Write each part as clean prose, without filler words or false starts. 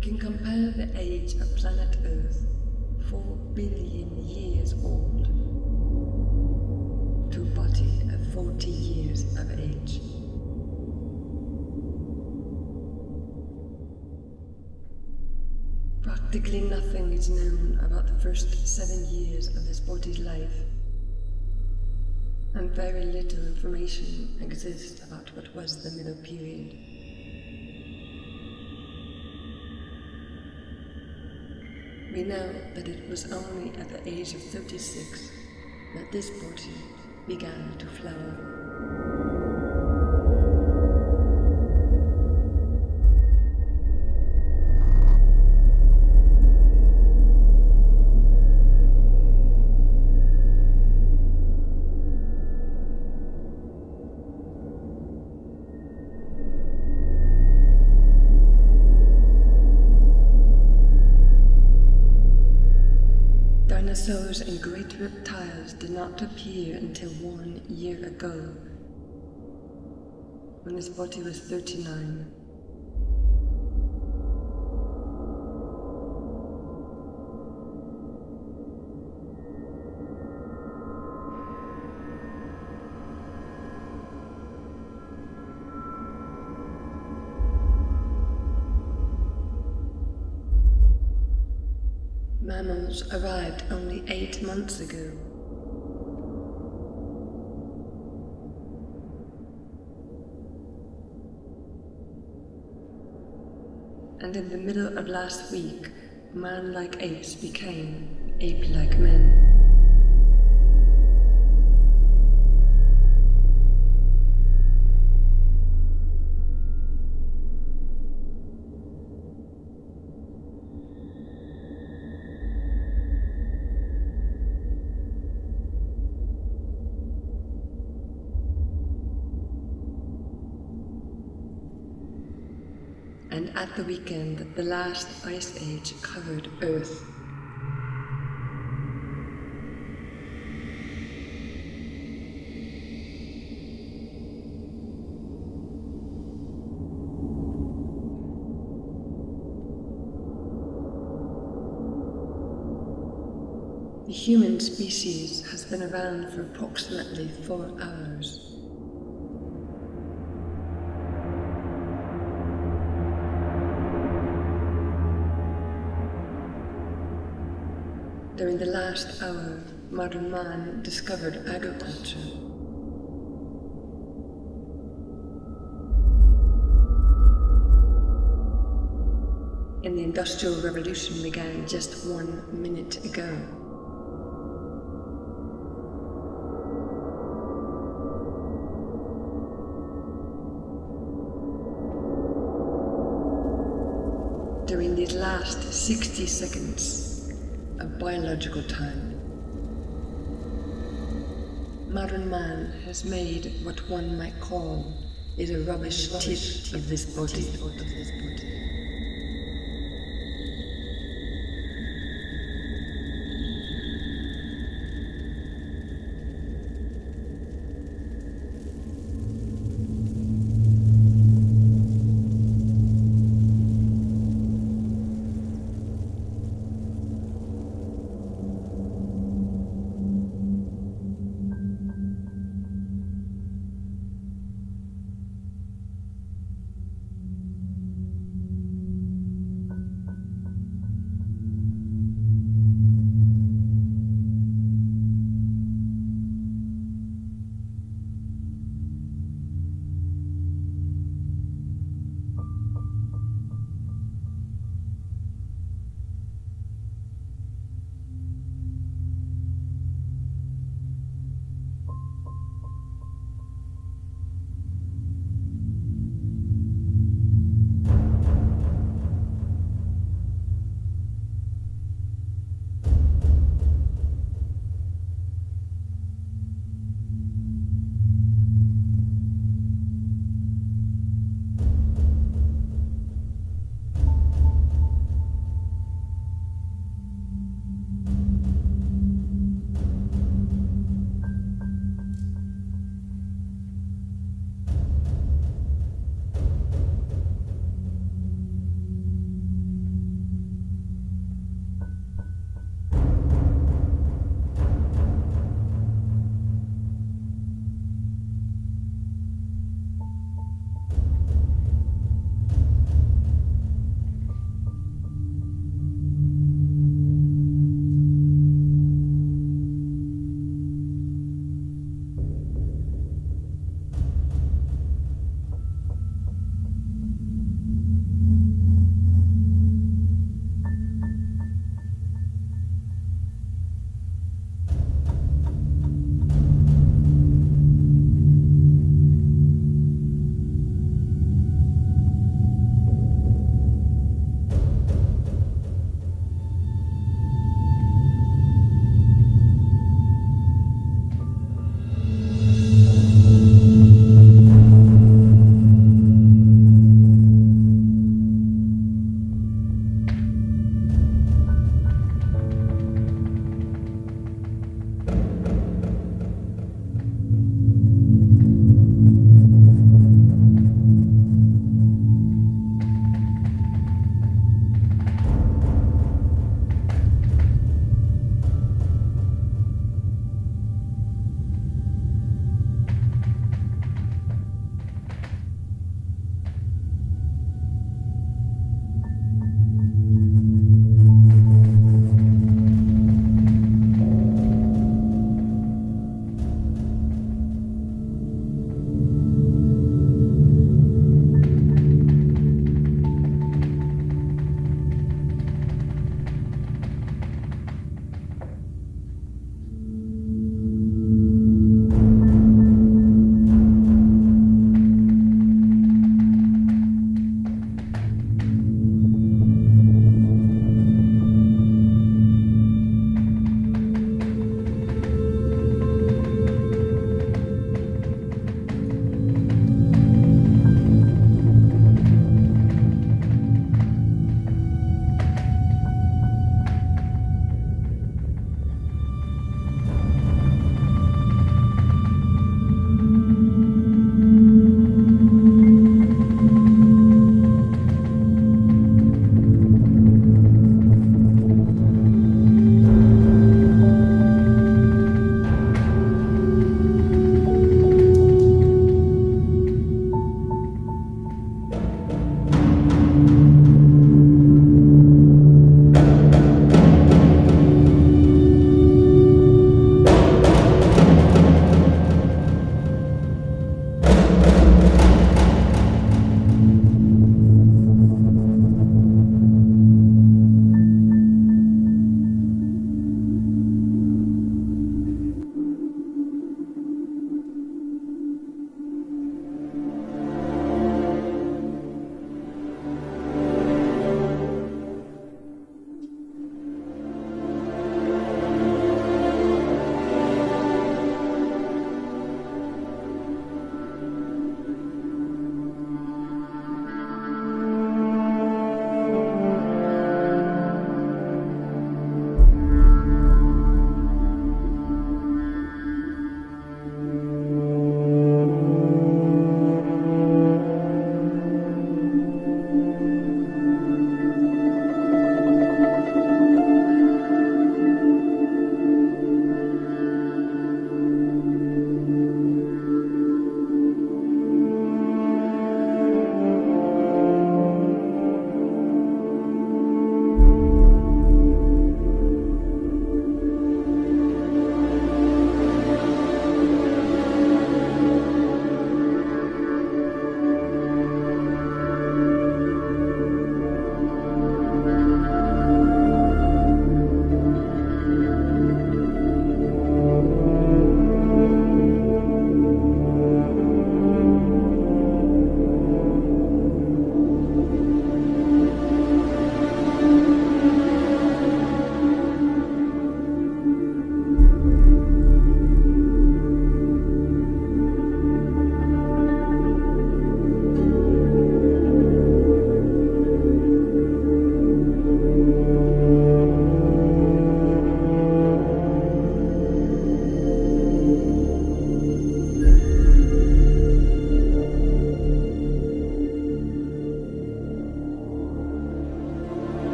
can compare the age of planet Earth, 4 billion years old, to a body of 40 years of age. Practically nothing is known about the first 7 years of this body's life, and very little information exists about what was the middle period. We know that it was only at the age of 36 that this body began to flower. Dinosaurs and great reptiles did not appear until 1 year ago, when his body was 39. Mammals arrived only 8 months ago. And in the middle of last week, man-like apes became ape-like men. And at the weekend, the last ice age covered Earth. The human species has been around for approximately 4 hours. During the last hour, modern man discovered agriculture. And the Industrial Revolution began just 1 minute ago. During these last 60 seconds, of biological time, modern man has made what one might call is a rubbish tip of this body.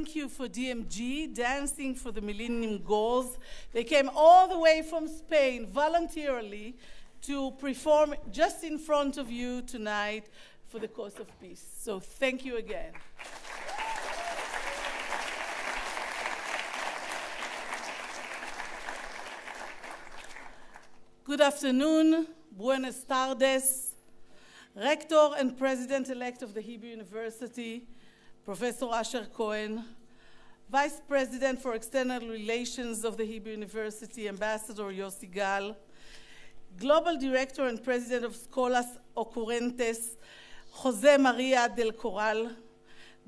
thank you for DMG, Dancing for the Millennium Goals. They came all the way from Spain voluntarily to perform just in front of you tonight for the cause of peace. So thank you again. Good afternoon, buenas tardes, Rector and President-elect of the Hebrew University, Professor Asher Cohen, Vice President for External Relations of the Hebrew University, Ambassador Yossi Gal, Global Director and President of Escolas Ocurrentes, Jose Maria del Corral,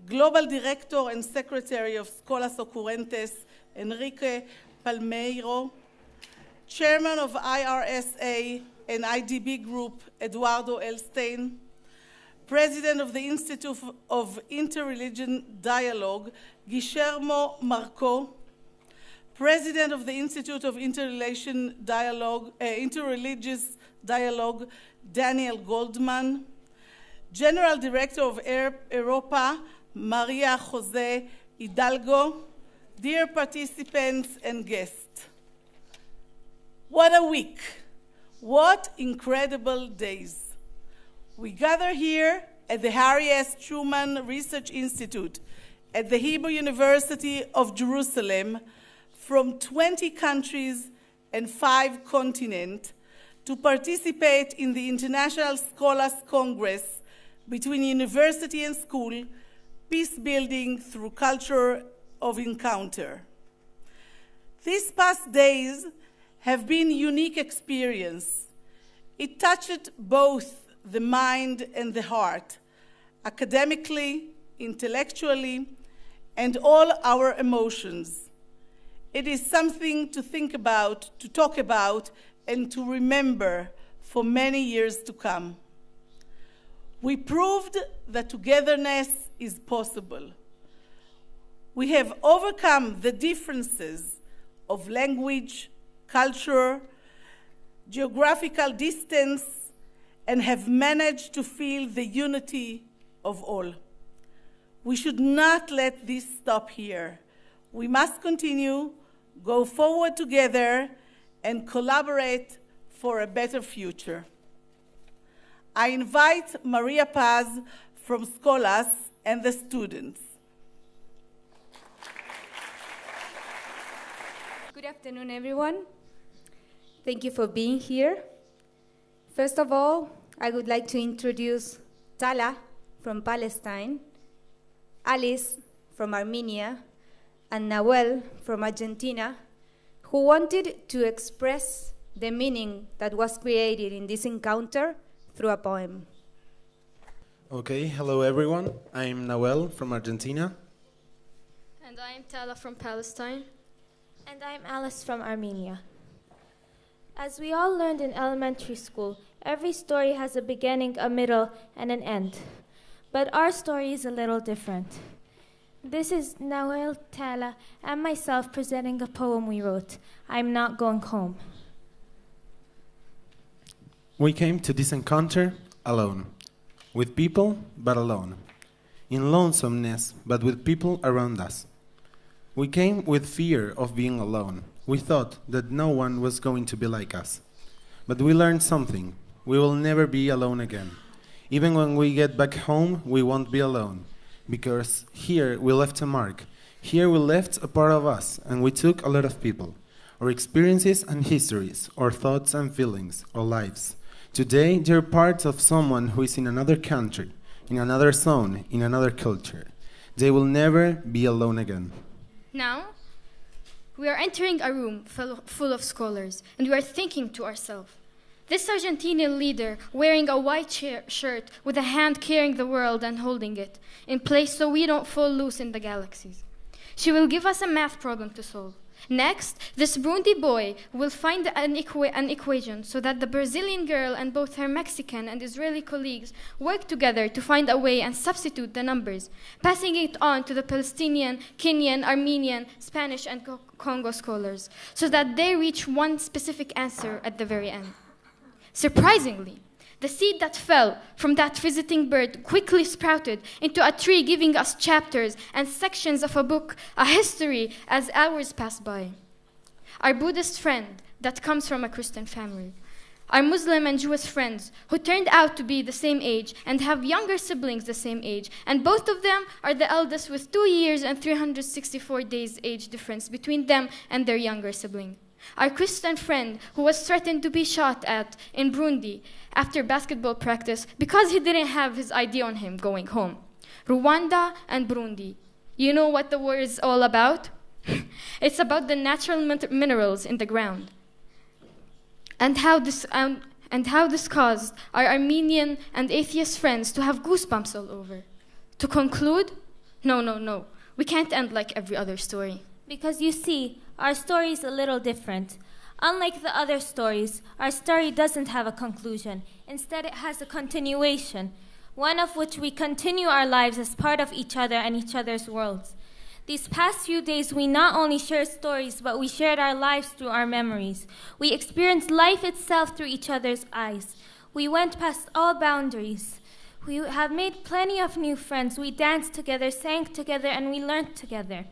Global Director and Secretary of Escolas Ocurrentes, Enrique Palmeiro, Chairman of IRSA and IDB Group, Eduardo Elstein, President of the Institute of Interreligion Dialogue, Guillermo Marco, President of the Institute of Interreligious Dialogue, Daniel Goldman, General Director of Europa, Maria Jose Hidalgo, dear participants and guests. What a week! What incredible days! We gather here at the Harry S. Truman Research Institute at the Hebrew University of Jerusalem from 20 countries and 5 continents to participate in the International Scholars Congress between university and school, peace building through culture of encounter. These past days have been a unique experience. It touched both the mind and the heart, academically, intellectually, and all our emotions. It is something to think about, to talk about, and to remember for many years to come. We proved that togetherness is possible. We have overcome the differences of language, culture, geographical distance, and have managed to feel the unity of all. We should not let this stop here. We must continue, go forward together, and collaborate for a better future. I invite Maria Paz from Scholas and the students. Good afternoon, everyone. Thank you for being here. First of all, I would like to introduce Tala from Palestine, Alice from Armenia, and Nawel from Argentina, who wanted to express the meaning that was created in this encounter through a poem. Okay, hello everyone. I'm Nawel from Argentina. And I'm Tala from Palestine. And I'm Alice from Armenia. As we all learned in elementary school, every story has a beginning, a middle, and an end. But our story is a little different. This is Nawel, Tala, and myself presenting a poem we wrote, I'm Not Going Home. We came to this encounter alone, with people, but alone, in lonesomeness, but with people around us. We came with fear of being alone. We thought that no one was going to be like us. But we learned something. We will never be alone again. Even when we get back home, we won't be alone. Because here we left a mark. Here we left a part of us, and we took a lot of people. Our experiences and histories, our thoughts and feelings, our lives. Today, they're part of someone who is in another country, in another zone, in another culture. They will never be alone again. Now, we are entering a room full of scholars, and we are thinking to ourselves, this Argentinian leader wearing a white shirt with a hand carrying the world and holding it in place so we don't fall loose in the galaxies. She will give us a math problem to solve. Next, this Burundi boy will find an equation so that the Brazilian girl and both her Mexican and Israeli colleagues work together to find a way and substitute the numbers, passing it on to the Palestinian, Kenyan, Armenian, Spanish, and Congo scholars so that they reach one specific answer at the very end. Surprisingly, The seed that fell from that visiting bird quickly sprouted into a tree, giving us chapters and sections of a book, a history, as hours passed by. Our Buddhist friend that comes from a Christian family. Our Muslim and Jewish friends who turned out to be the same age and have younger siblings the same age, and both of them are the eldest with 2 years and 364 days age difference between them and their younger sibling. Our Christian friend who was threatened to be shot at in Burundi after basketball practice because he didn't have his ID on him going home. Rwanda and Burundi. You know what the war is all about? It's about the natural minerals in the ground. And how this caused our Armenian and atheist friends to have goosebumps all over. To conclude, no. We can't end like every other story. Because you see, our story is a little different. Unlike the other stories, our story doesn't have a conclusion. Instead, it has a continuation, one of which we continue our lives as part of each other and each other's worlds. These past few days, we not only shared stories, but we shared our lives through our memories. We experienced life itself through each other's eyes. We went past all boundaries. We have made plenty of new friends. We danced together, sang together, and we learned together.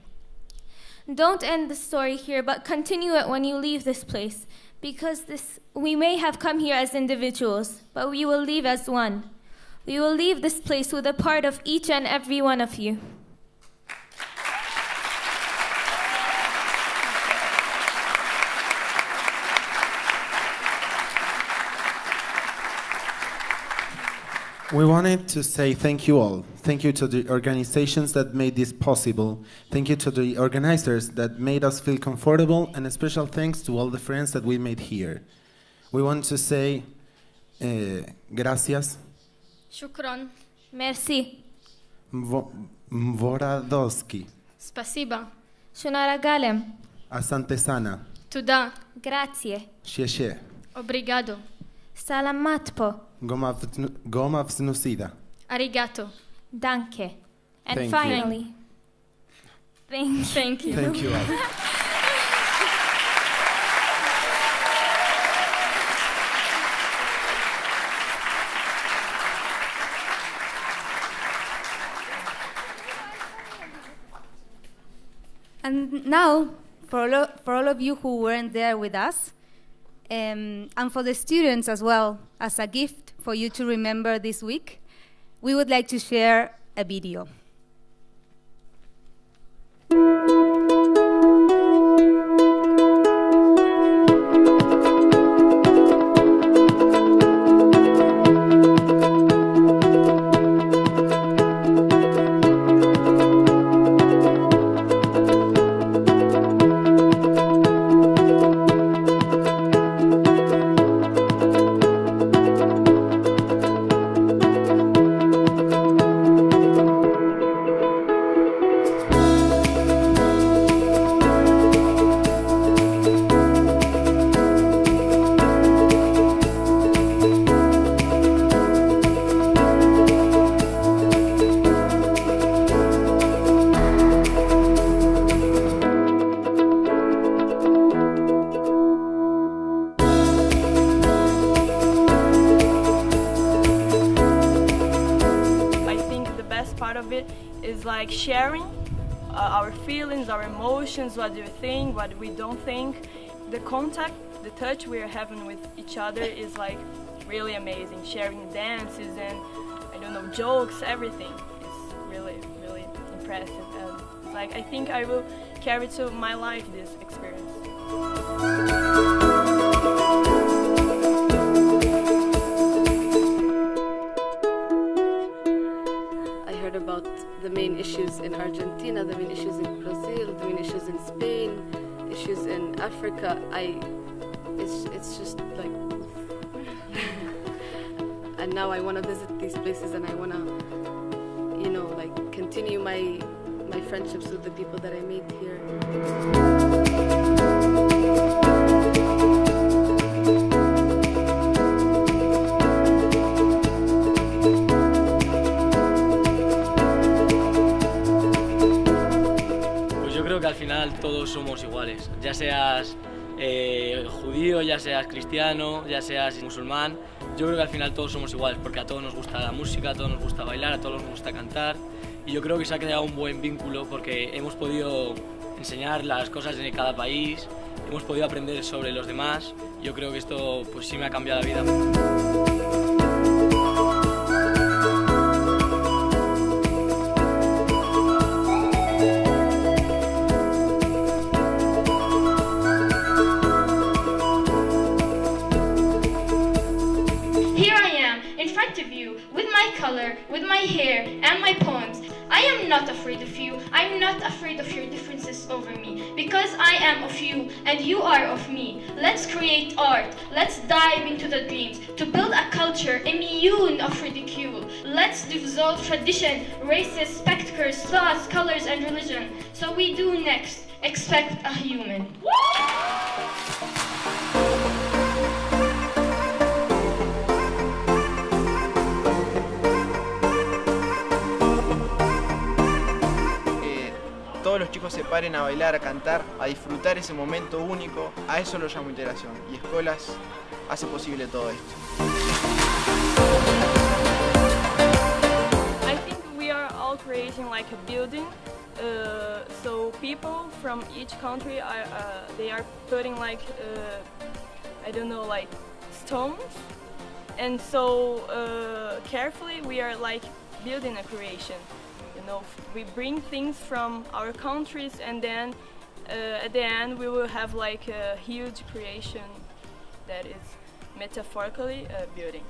Don't end the story here, but continue it when you leave this place, because we may have come here as individuals, but we will leave as one. We will leave this place with a part of each and every one of you. We wanted to say thank you all. Thank you to the organizations that made this possible. Thank you to the organizers that made us feel comfortable, and a special thanks to all the friends that we made here. We want to say gracias. Shukran. Merci. Mvoradoski. Spasiba. Shunaragalem. Asante sana. Tuda. Grazie. Sheshe. Obrigado. Salamatpo. Goma vznusida. Arigato. Danke. And Thank finally, thank you. Thank you. Thank you all. And now, for all of you who weren't there with us, and for the students as well, as a gift for you to remember this week, we would like to share a video. Is like sharing our feelings, our emotions, what do you think, what we don't think. The contact, the touch we are having with each other is like really amazing. Sharing dances and, I don't know, jokes, everything is really, really impressive. And it's like, I think I will carry to my life this experience. About the main issues in Argentina, the main issues in Brazil, the main issues in Spain, issues in Africa. It's just like, and now I want to visit these places, and I want to, like continue my friendships with the people that I meet here. Que al final todos somos iguales, ya seas judío, ya seas cristiano, ya seas musulmán. yo creo que al final todos somos iguales, porque a todos nos gusta la música, a todos nos gusta bailar, a todos nos gusta cantar, y yo creo que se ha creado un buen vínculo porque hemos podido enseñar las cosas de cada país, hemos podido aprender sobre los demás. Yo creo que esto pues sí me ha cambiado la vida. With my hair and my poems. I am not afraid of you. I am not afraid of your differences over me. Because I am of you and you are of me. Let's create art. Let's dive into the dreams to build a culture immune of ridicule. Let's dissolve tradition, races, spectacles, thoughts, colors, and religion. So we do next. Expect a human. Todos los chicos se paren a bailar, a cantar, a disfrutar ese momento único. A eso lo llamo integración. Y Escolas hace posible todo esto. I think we are all creating like a building. So people from each country are they are putting like I don't know, like stones. And so carefully we are like building a creation. You know, we bring things from our countries, and then at the end we will have like a huge creation that is metaphorically a building.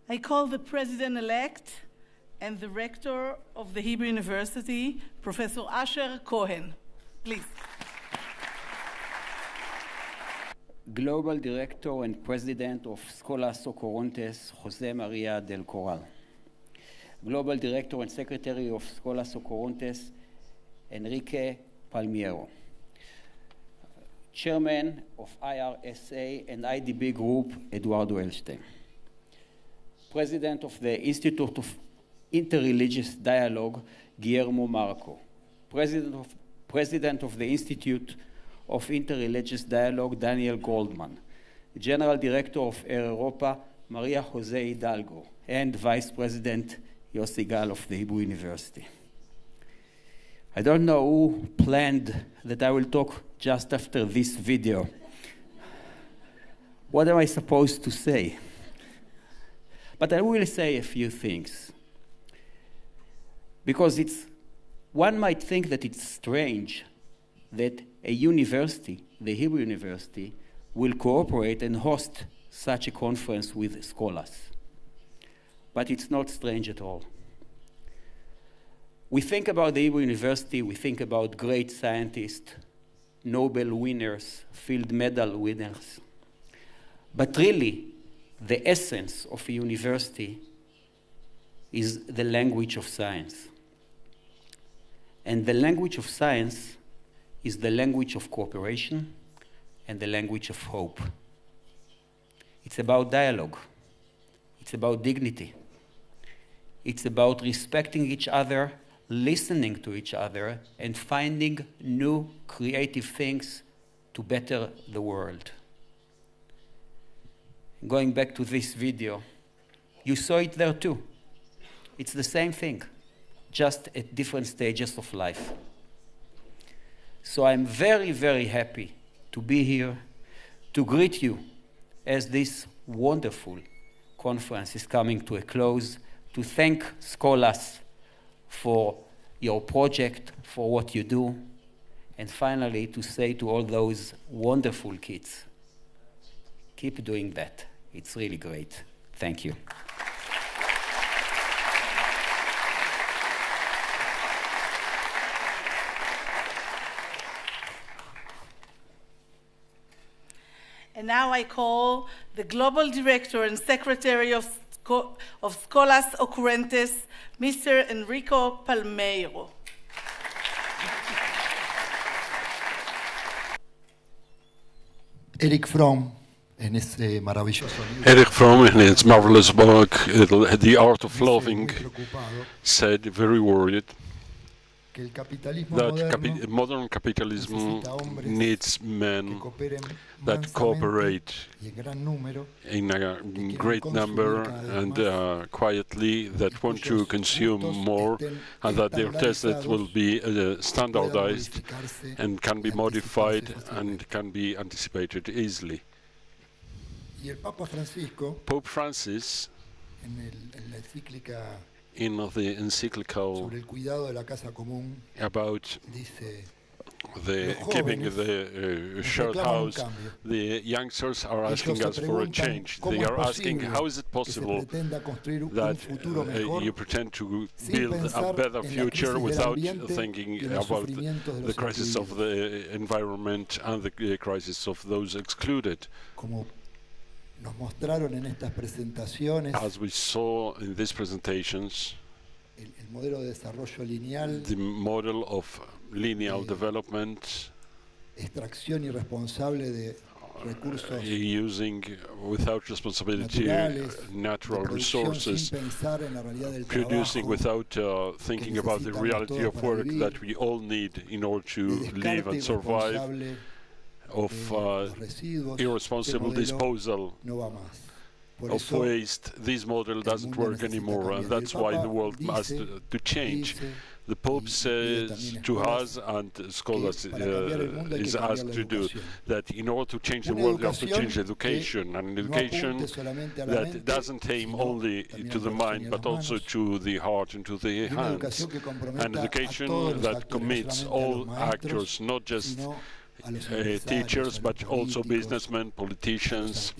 I call the president-elect and the rector of the Hebrew University, Professor Asher Cohen. Please. Global Director and President of Escolas Ocorontes, Jose Maria del Corral. Global Director and Secretary of Escolas Ocorontes, Enrique Palmiero. Chairman of IRSA and IDB Group, Eduardo Elstein. President of the Institute of Interreligious Dialogue, Guillermo Marco. President of the Institute of Interreligious Dialogue, Daniel Goldman. General Director of Air Europa, Maria Jose Hidalgo. And Vice President Yossi Gal of the Hebrew University. I don't know who planned that I will talk just after this video. What am I supposed to say? But I will say a few things. Because one might think that it's strange that a university, the Hebrew University, will cooperate and host such a conference with scholars. But it's not strange at all. We think about the Hebrew University, we think about great scientists, Nobel winners, field medal winners. But really, the essence of a university is the language of science. And the language of science is the language of cooperation and the language of hope. It's about dialogue. It's about dignity. It's about respecting each other, listening to each other, and finding new creative things to better the world. Going back to this video, you saw it there too. It's the same thing, just at different stages of life. So I'm very, very happy to be here to greet you as this wonderful conference is coming to a close, to thank Escolas for your project, for what you do, and finally to say to all those wonderful kids, keep doing that. It's really great. Thank you. And now I call the Global Director and Secretary of Escolas Ocurrentes, Mr. Enrico Palmeiro. Eric Fromm, en ese maravilloso libro, Erich Fromm, in his marvelous book, The Art of Loving, said, very worried, que el capitalismo that modern capitalism needs men that cooperate y en gran número, in a great number and quietly, that want to consume more, and that their tastes will be standardized and can be modified and can be anticipated easily. y el Papa Francisco, Pope Francis, en la encíclica in the encyclical sobre el cuidado de la casa común, about dice, the keeping the shared house, the youngsters are asking us for a change. They are asking, how is it possible that you pretend to build a better future without thinking about the crisis of the environment and the crisis of those excluded? como nos mostraron en estas presentaciones, As we saw in these presentations, el modelo de desarrollo lineal, the model of lineal development, extracción irresponsable de recursos using without responsibility natural resources, producing without thinking about the reality of work that we all need in order to live and survive, of irresponsible disposal of waste. This model doesn't work anymore, and that's why the world must to change. The Pope says to us, and scholars is asked to do, that in order to change the world, you have to change education, and education that doesn't aim only to the mind, but also to the heart and to the hands. An education that commits all actors, not just teachers, but also businessmen, politicians,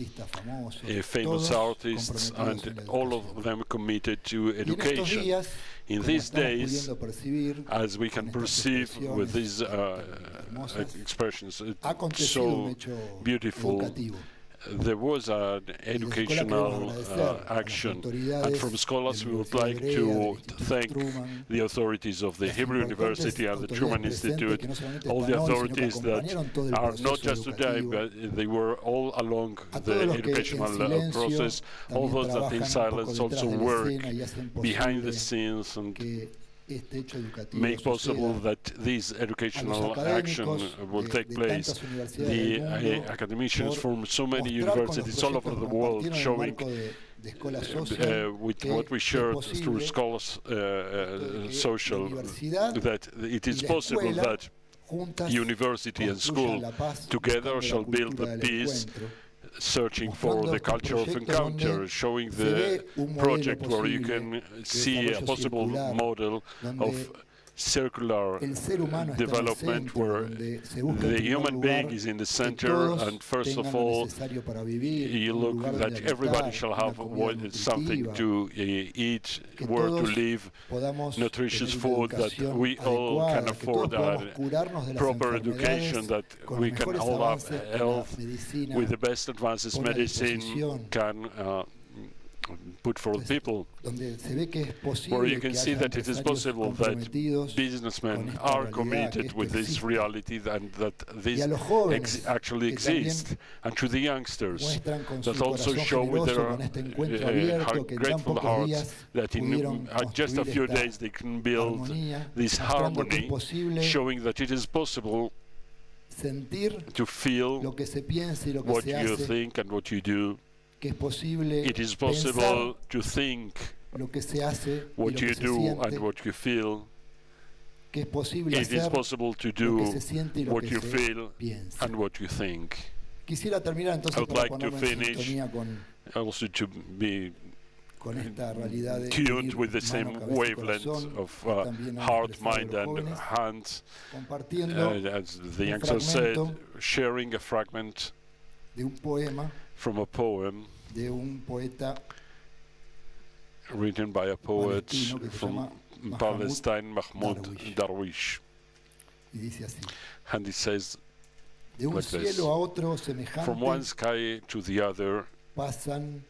famous artists, and all of them committed to education. In these days, as we can perceive with these expressions, so beautiful, there was an educational action, and from scholars we would like to thank the authorities of the Hebrew University and the Truman Institute, all the authorities that are not just today, but they were all along the educational process, all those that in silence also work behind the scenes and make possible that this educational action will take place. The academicians from so many universities all over the world showing with what we shared through Scholars Social, that it is possible that university and school together shall build the peace, searching for the culture of encounter, showing the project where you can see a possible model of circular development where the human being is in the center, and first of all you look that everybody shall have something to eat, where to live, nutritious food, that we all can afford a proper education, that we can all have health with the best advances medicine can put for the people, where you can see that it is possible that businessmen are committed with this reality and that this actually exists, and to the youngsters that also show with their grateful hearts that in just a few days they can build this harmony, showing that it is possible to feel what you think and what you do. It is possible to think what you do and what you feel. It is possible to do what you feel and what you think. I would like to finish also to be tuned with the same wavelength of heart, mind and hands. As the youngster said, sharing a fragment from a poem written by a poet from Palestine, Mahmoud Darwish. And he says De un like this. cielo a otro semejante From one sky to the other, pasan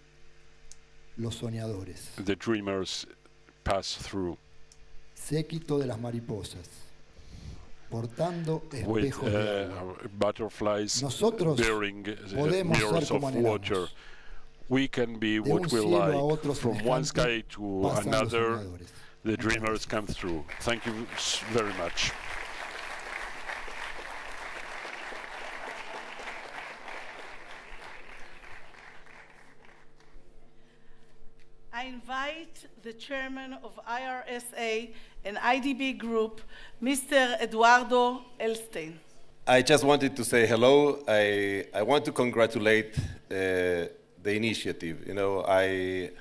los soñadores. the dreamers pass through. Séquito de las mariposas, portando With espejos de agua. butterflies Nosotros bearing podemos ser mirrors of como water. anhelamos. We can be De what un we cielo a like. otro From one semejante sky to pasan los another, soñadores. the dreamers come through. Thank you very much. I invite the chairman of IRSA and IDB Group, Mr. Eduardo Elstein. I just wanted to say hello. I want to congratulate the initiative. You know, I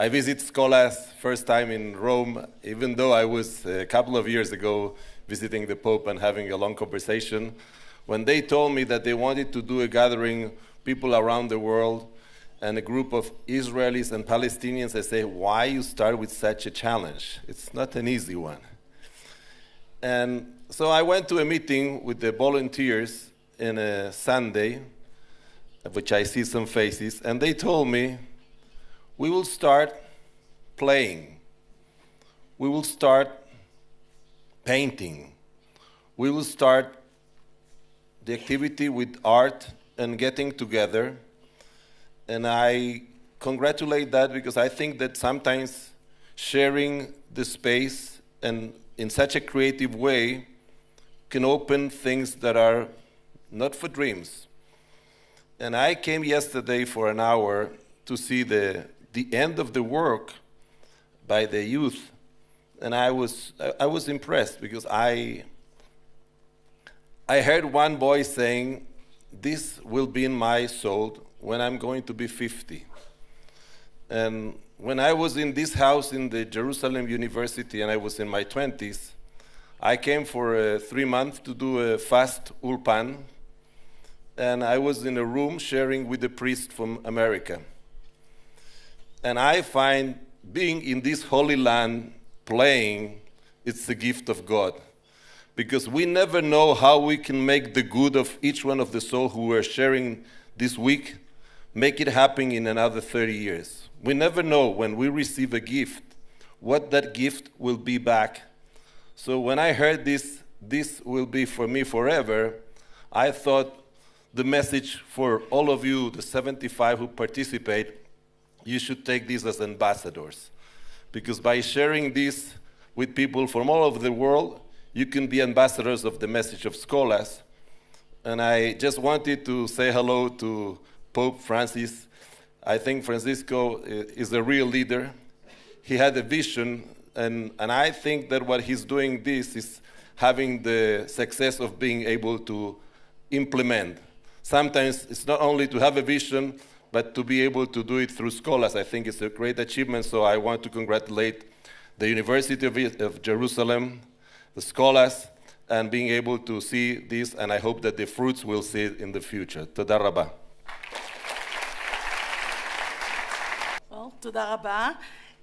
visit Scholas first time in Rome, even though I was a couple of years ago visiting the Pope and having a long conversation. When they told me that they wanted to do a gathering, people around the world, and a group of Israelis and Palestinians, I say, why you start with such a challenge? It's not an easy one. And so I went to a meeting with the volunteers in a Sunday, of which I see some faces, and they told me, we will start playing. We will start painting. We will start the activity with art and getting together. And I congratulate that because I think that sometimes sharing the space and in such a creative way can open things that are not for dreams. And I came yesterday for an hour to see the end of the work by the youth, and I was impressed because I heard one boy saying, "This will be in my soul when I'm going to be 50. And when I was in this house in the Jerusalem University and I was in my 20s, I came for 3 months to do a fast ulpan, and I was in a room sharing with a priest from America. And I find being in this holy land playing, it's a gift of God. Because we never know how we can make the good of each one of the souls who are sharing this week, make it happen in another 30 years. We never know when we receive a gift, what that gift will be back. So when I heard this will be for me forever, I thought the message for all of you, the 75 who participate, you should take this as ambassadors. Because by sharing this with people from all over the world, you can be ambassadors of the message of Scholas. And I just wanted to say hello to Pope Francis. I think Francisco is a real leader. He had a vision, and I think that what he's doing this is having the success of being able to implement. Sometimes it's not only to have a vision, but to be able to do it through Scholas. I think it's a great achievement, so I want to congratulate the University of Jerusalem, the Scholas, and being able to see this, and I hope that the fruits will see it in the future. Toda rabba. Well, toda rabba.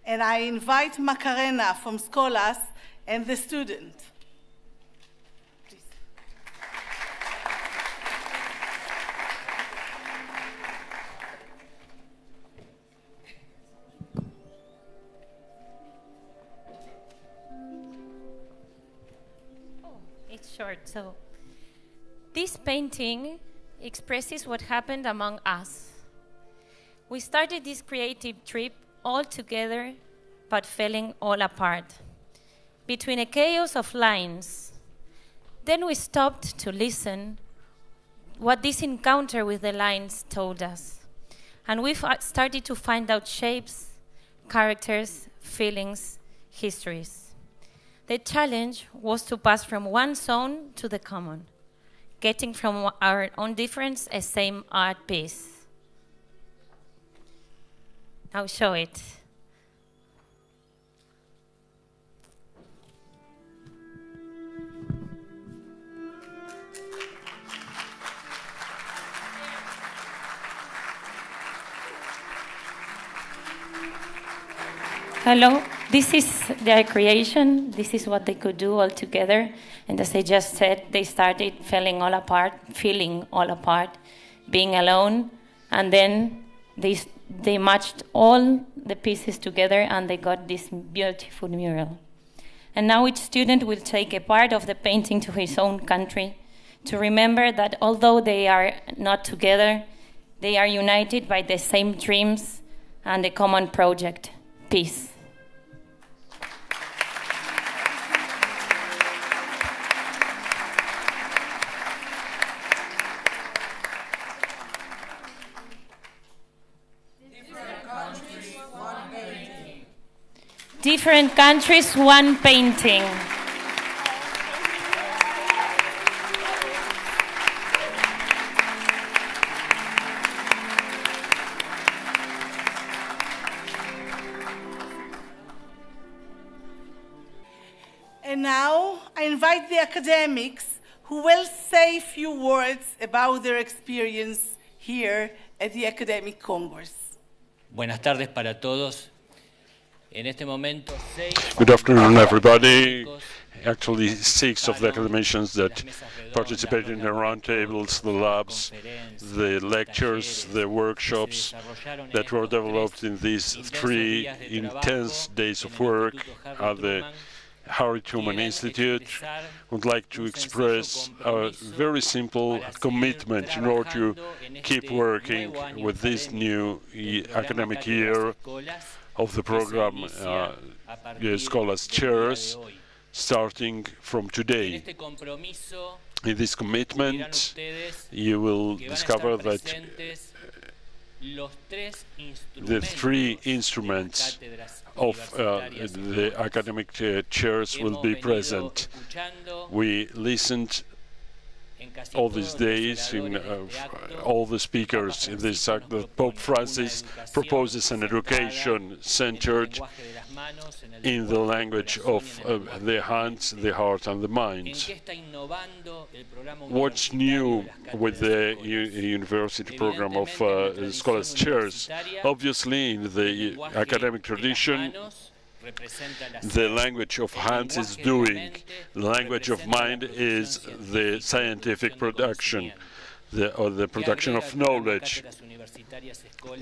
And I invite Macarena from Scholas and the student. Please. It's short. So this painting expresses what happened among us. We started this creative trip all together, but falling all apart, between a chaos of lines. Then we stopped to listen what this encounter with the lines told us. And we started to find out shapes, characters, feelings, histories. The challenge was to pass from one zone to the common, getting from our own difference a same art piece. I'll show it. Hello, This is their creation. This is what they could do all together. And as I just said, they started feeling all apart, being alone. And then they matched all the pieces together and they got this beautiful mural. And now each student will take a part of the painting to his own country to remember that although they are not together, they are united by the same dreams and the common project, peace. Different countries, one painting. And now I invite the academics who will say a few words about their experience here at the Academic Congress. Buenas tardes para todos. En este momento, good afternoon, everybody. Actually, 6 of the academicians that participated in the roundtables, the labs, the lectures, the workshops that were developed in these 3 intense days of work at the Harry Truman Institute would like to express a very simple commitment in order to keep working with this new academic year of the program Scholars Chairs, starting from today. In this commitment, you will discover that the 3 instruments of the academic chairs will be present. We listened all these days in all the speakers in this that Pope Francis proposes an education centered in the language of the hands, the heart and the mind. What's new with the university program of Scholars Chairs? Obviously, in the academic tradition, the language of hands is doing, the language of mind is the scientific production, the production of knowledge.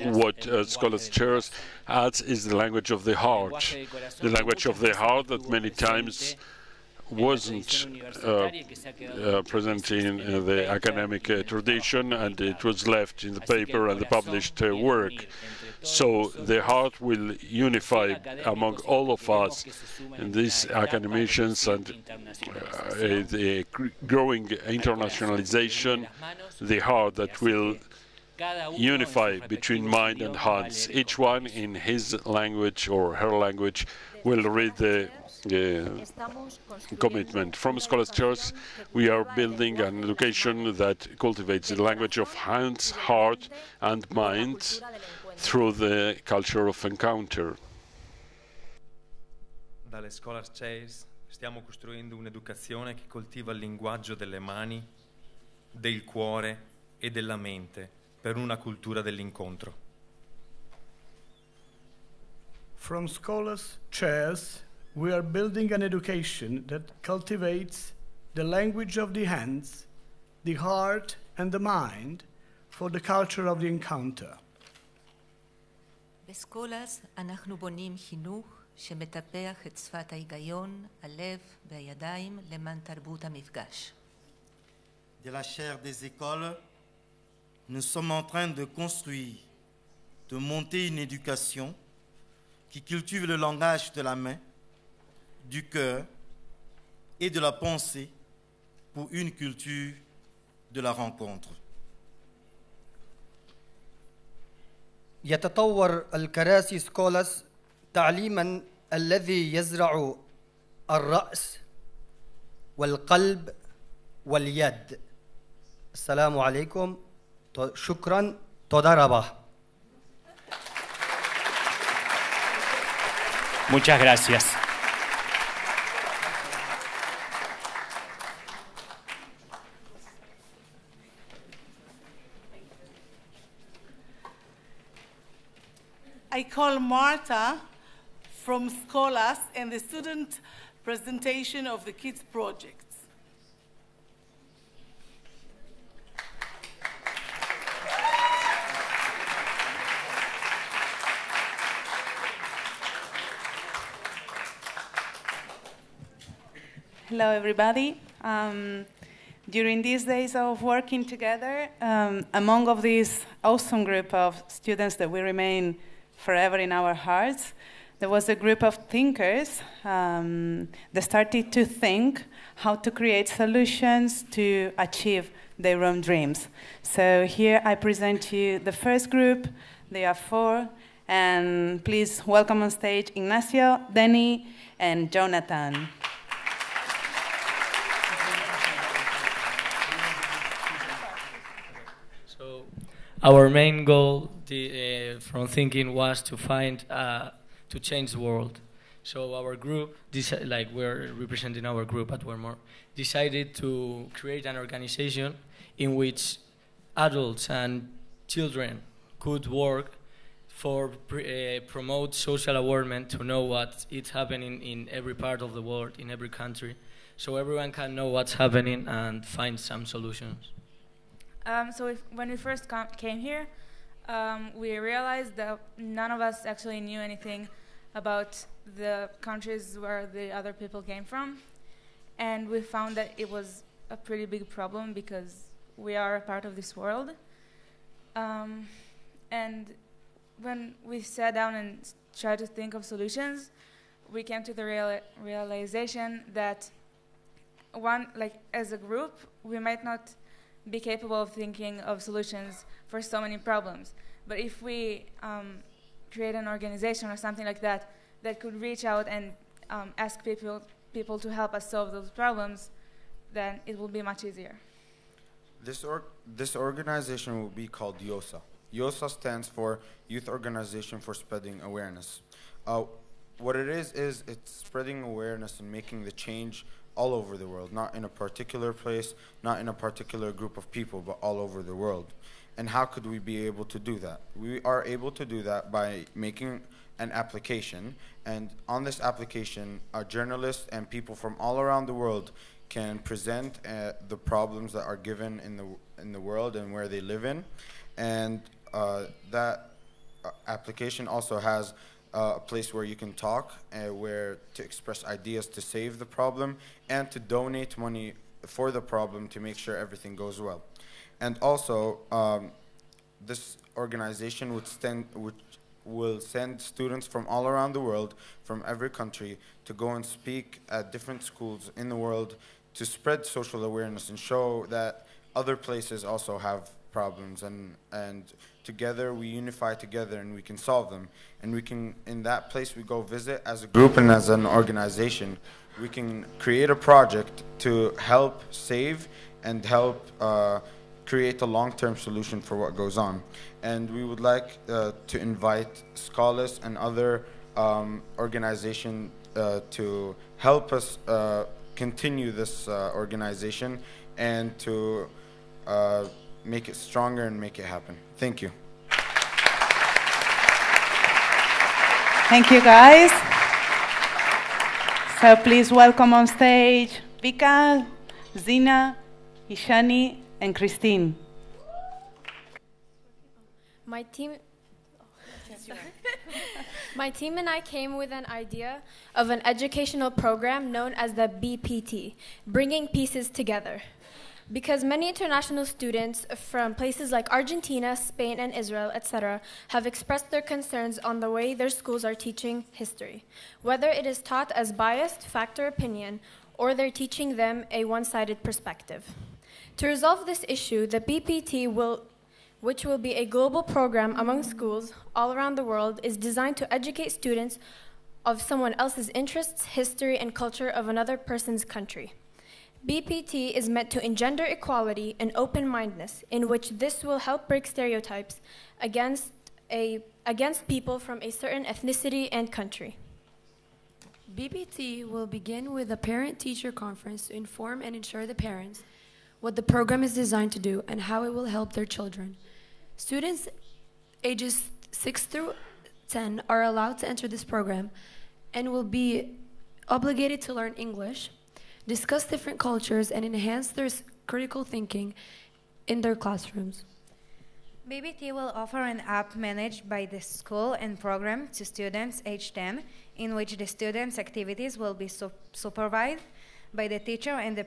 What Scholars Chairs adds is the language of the heart that many times wasn't present in the academic tradition, and it was left in the paper and the published work. So the heart will unify among all of us, and these academicians, and the growing internationalization, the heart that will unify between mind and hands. Each one in his language or her language will read the commitment. From Scholars Chairs, we are building an education that cultivates the language of hands, heart and mind through the culture of encounter. Dalle Scholars Chairs stiamo costruendo un'educazione che coltiva il linguaggio delle mani, del cuore e della mente per una cultura dell'incontro. From Scholars Chairs, we are building an education that cultivates the language of the hands, the heart and the mind for the culture of the encounter. בסקולס אנחנו בונים חינוך שמטפח את שפת ההיגיון, הלב והידיים למען תרבות המפגש. De la chaire des écoles, nous sommes en train de construire, de monter une éducation qui cultive le langage de la main, du cœur et de la pensée pour une culture de la rencontre. يتطور الكراسي سكولاس تعليما الذي يزرع الرأس والقلب واليد. السلام عليكم. شكرا. تضربه. Muchas gracias. I call Marta from Scholas and the student presentation of the kids' projects. Hello, everybody. During these days of working together, among of this awesome group of students that will remain forever in our hearts, there was a group of thinkers that started to think how to create solutions to achieve their own dreams. So here I present to you the first group. They are 4, and please welcome on stage Ignacio, Denny, and Jonathan. Our main goal from thinking was to find, to change the world. So our group, we're representing our group at Wellmore, decided to create an organization in which adults and children could work for promote social awareness, to know what is happening in every part of the world, in every country, so everyone can know what's happening and find some solutions. When we first came here, we realized that none of us actually knew anything about the countries where the other people came from. And we found that it was a pretty big problem because we are a part of this world. And when we sat down and tried to think of solutions, we came to the realization that as a group, we might not be capable of thinking of solutions for so many problems. But if we create an organization or something like that that could reach out and ask people to help us solve those problems, then it will be much easier. This organization will be called YOSA. YOSA stands for Youth Organization for Spreading Awareness. What it is it's spreading awareness and making the change all over the world, not in a particular place, not in a particular group of people, but all over the world. And how could we be able to do that? We are able to do that by making an application, and on this application, journalists and people from all around the world can present the problems that are given in the world and where they live in. And that application also has a place where you can talk, where to express ideas to save the problem, and to donate money for the problem to make sure everything goes well. And also, this organization will send students from all around the world, from every country, to go and speak at different schools in the world to spread social awareness and show that other places also have problems, and together we unify together and we can solve them. And we can, in that place we go visit as a group and as an organization, we can create a project to help save and help create a long-term solution for what goes on. And we would like to invite scholars and other organizations to help us continue this organization and to make it stronger and make it happen. Thank you. Thank you, guys. So please welcome on stage Vika, Zina, Ishani, and Christine. My team and I came with an idea of an educational program known as the BPT, Bringing Pieces Together. Because many international students from places like Argentina, Spain, and Israel, etc., have expressed their concerns on the way their schools are teaching history, whether it is taught as biased fact or opinion, or they're teaching them a one-sided perspective. To resolve this issue, the BPT which will be a global program among schools all around the world, is designed to educate students of someone else's interests, history, and culture of another person's country. BPT is meant to engender equality and open-mindedness, in which this will help break stereotypes against people from a certain ethnicity and country. BPT will begin with a parent-teacher conference to inform and ensure the parents what the program is designed to do and how it will help their children. Students ages 6 through 10 are allowed to enter this program, and will be obligated to learn English, discuss different cultures, and enhance their critical thinking in their classrooms. BBT will offer an app managed by the school and program to students age 10, in which the students' activities will be supervised by the teacher and the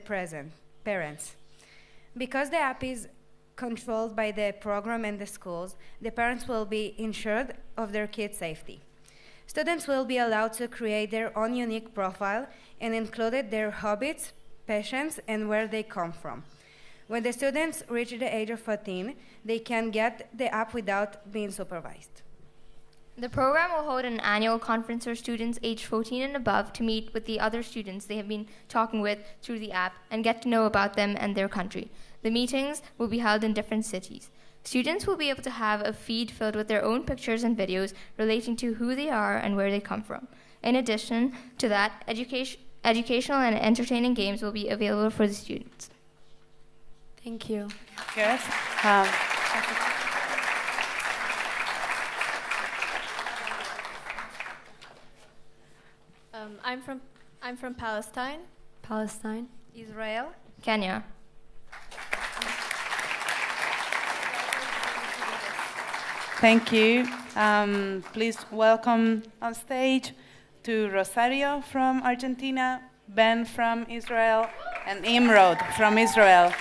parents. Because the app is controlled by the program and the schools, the parents will be ensured of their kids' safety. Students will be allowed to create their own unique profile and included their hobbies, passions, and where they come from. When the students reach the age of 14, they can get the app without being supervised. The program will hold an annual conference for students aged 14 and above to meet with the other students they have been talking with through the app and get to know about them and their country. The meetings will be held in different cities. Students will be able to have a feed filled with their own pictures and videos relating to who they are and where they come from. In addition to that, educational and entertaining games will be available for the students. Thank you. Yes. I'm from Palestine. Palestine. Israel. Kenya. Thank you. Please welcome on stage to Rosario from Argentina, Ben from Israel, and Imrod from Israel.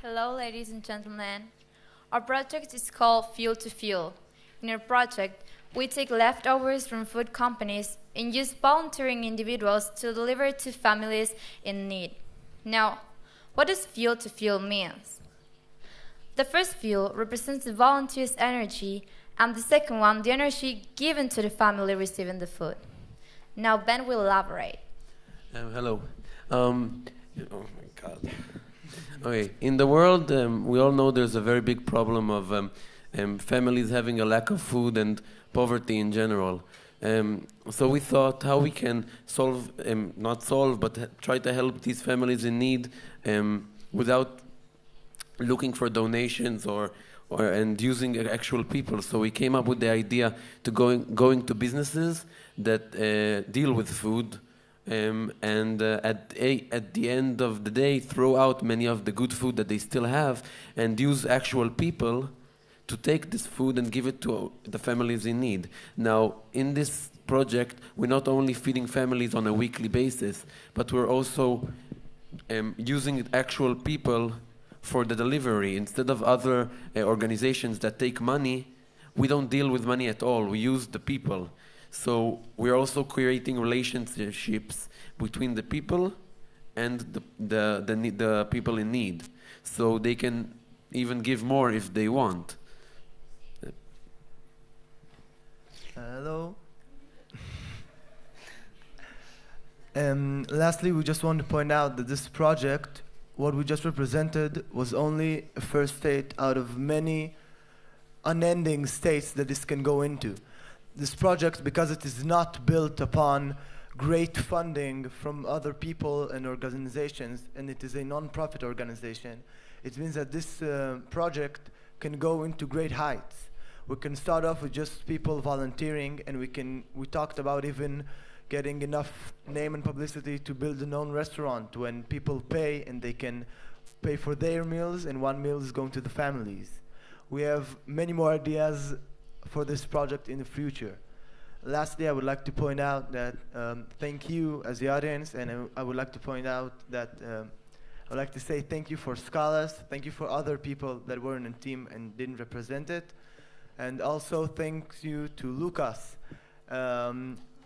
Hello, ladies and gentlemen. Our project is called Fuel to Fuel. In our project, we take leftovers from food companies and use volunteering individuals to deliver to families in need. Now, what does Fuel to Fuel mean? The first fuel represents the volunteer's energy, and the second one, the energy given to the family receiving the food. Now, Ben will elaborate. Hello. Oh my God. Okay, in the world, we all know there's a very big problem of families having a lack of food and poverty in general. So we thought how we can solve, not solve, but try to help these families in need without looking for donations and using actual people. So we came up with the idea to going to businesses that deal with food, and at the end of the day throw out many of the good food that they still have and use actual people to take this food and give it to the families in need. Now, in this project, we're not only feeding families on a weekly basis, but we're also using actual people for the delivery. Instead of other organizations that take money, we don't deal with money at all. We use the people. So we're also creating relationships between the people and the people in need. So they can even give more if they want. Hello. Lastly, we just want to point out that this project, what we just represented, was only a first state out of many unending states that this can go into. This project, because it is not built upon great funding from other people and organizations, and it is a non-profit organization, it means that this project can go into great heights. We can start off with just people volunteering, and we talked about even getting enough name and publicity to build a known restaurant when people pay and they can pay for their meals and one meal is going to the families. We have many more ideas for this project in the future. Lastly, I would like to point out that thank you as the audience, and I would like to point out that I would like to say thank you for scholars, thank you for other people that were in the team and didn't represent it, and also thank you to Lucas,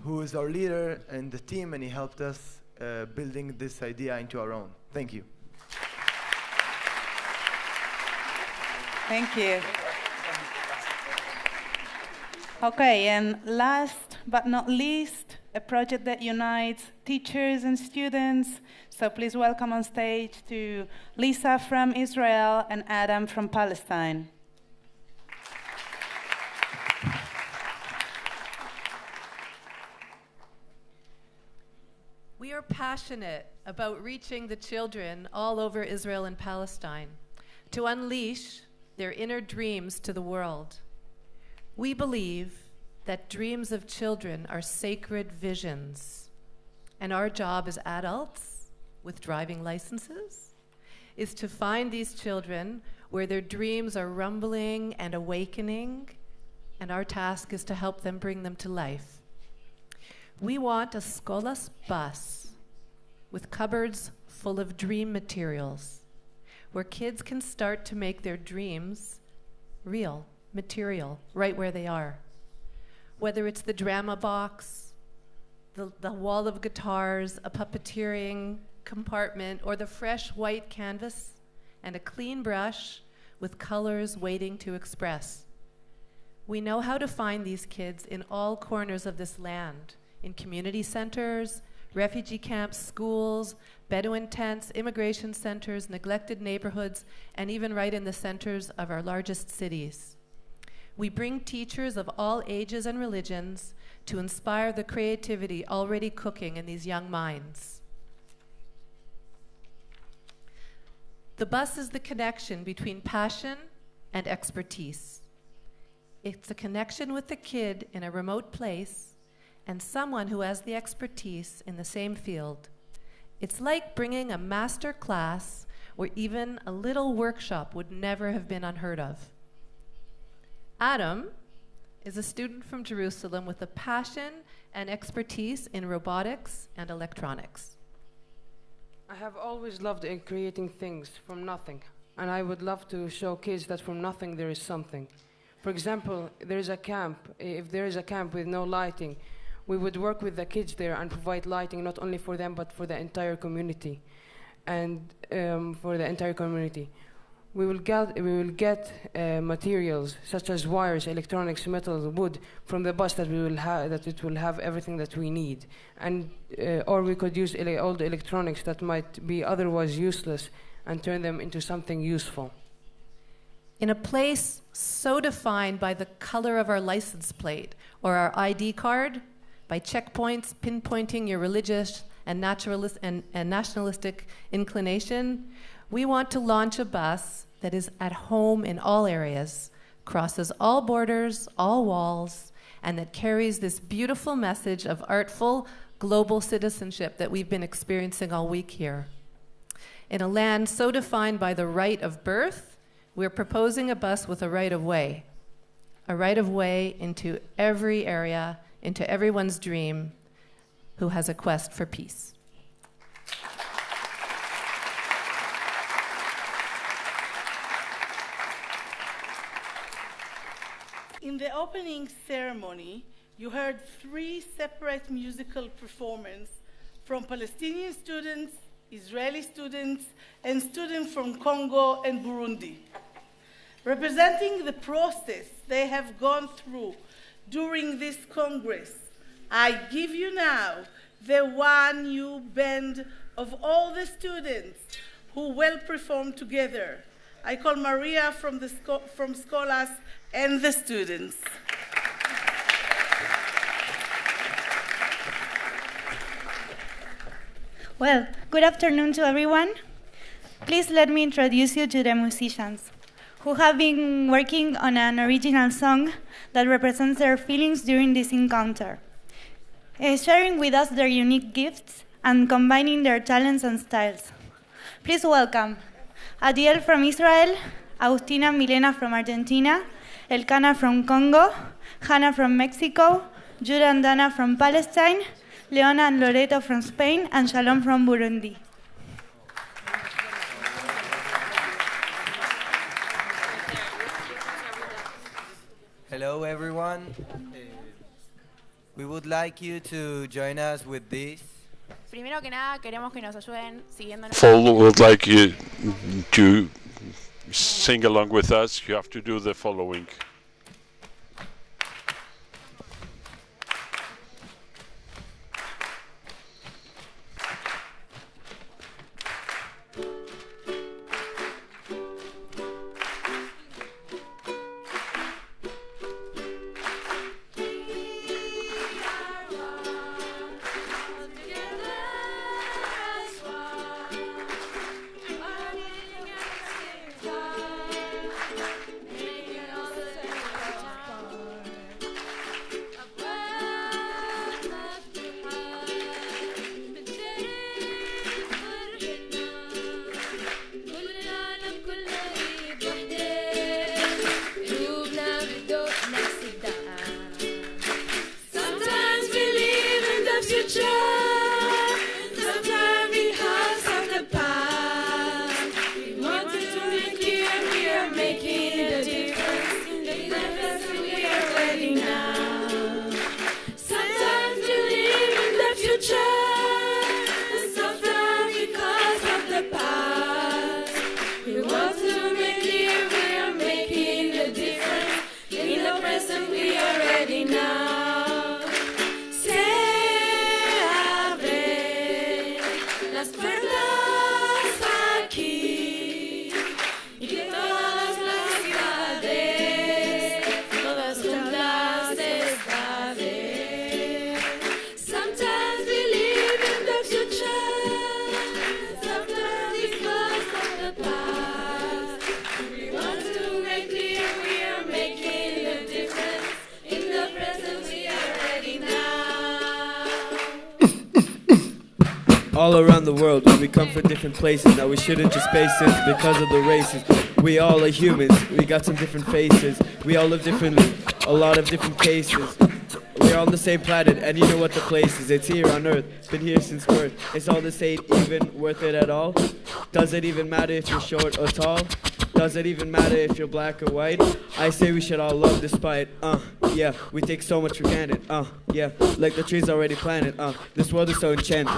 who is our leader in the team, and he helped us building this idea into our own. Thank you. Thank you. Okay, and last but not least, a project that unites teachers and students. So please welcome on stage to Lisa from Israel and Adam from Palestine. We are passionate about reaching the children all over Israel and Palestine to unleash their inner dreams to the world. We believe that dreams of children are sacred visions, and our job as adults with driving licenses is to find these children where their dreams are rumbling and awakening, and our task is to help them bring them to life. We want a Skolas bus with cupboards full of dream materials, where kids can start to make their dreams real, material, right where they are. Whether it's the drama box, the wall of guitars, a puppeteering compartment, or the fresh white canvas and a clean brush with colors waiting to express. We know how to find these kids in all corners of this land, in community centers, refugee camps, schools, Bedouin tents, immigration centers, neglected neighborhoods, and even right in the centers of our largest cities. We bring teachers of all ages and religions to inspire the creativity already cooking in these young minds. The bus is the connection between passion and expertise. It's a connection with the kid in a remote place and someone who has the expertise in the same field. It's like bringing a master class where even a little workshop would never have been unheard of. Adam is a student from Jerusalem with a passion and expertise in robotics and electronics. I have always loved creating things from nothing, and I would love to show kids that from nothing there is something. For example, there is a camp. If there is a camp with no lighting, we would work with the kids there and provide lighting not only for them but for the entire community. We will get materials such as wires, electronics, metal, wood from the bus that it will have everything that we need, and or we could use old electronics that might be otherwise useless and turn them into something useful. In a place so defined by the color of our license plate or our ID card, by checkpoints pinpointing your religious and nationalistic inclination, we want to launch a bus that is at home in all areas, crosses all borders, all walls, and that carries this beautiful message of artful global citizenship that we've been experiencing all week here. In a land so defined by the right of birth, we're proposing a bus with a right of way into every area, into everyone's dream who has a quest for peace. In the opening ceremony, you heard 3 separate musical performances from Palestinian students, Israeli students, and students from Congo and Burundi, representing the process they have gone through during this Congress. I give you now the one new band of all the students who will perform together. I call Maria from Skolas and the students. Well, good afternoon to everyone. Please let me introduce you to the musicians who have been working on an original song that represents their feelings during this encounter, sharing with us their unique gifts and combining their talents and styles. Please welcome Adiel from Israel, Agustina Milena from Argentina, Elkana from Congo, Hannah from Mexico, Judah and Dana from Palestine, Leona and Loreto from Spain, and Shalom from Burundi. Hello everyone. We would like you to join us with this. Primero que nada, queremos que nos ayuden siguiendo. Paul would like you to sing along with us. You have to do the following. all around the world. We come from different places. Now we shouldn't just base it because of the races. We all are humans. We got some different faces. We all live differently. A lot of different cases. We're on the same planet, and you know what the place is. It's here on Earth, been here since birth. It's all this ain't even worth it at all. Does it even matter if you're short or tall? Does it even matter if you're black or white? I say we should all love despite, yeah, we take so much for granted, yeah, like the trees already planted, this world is so enchanted.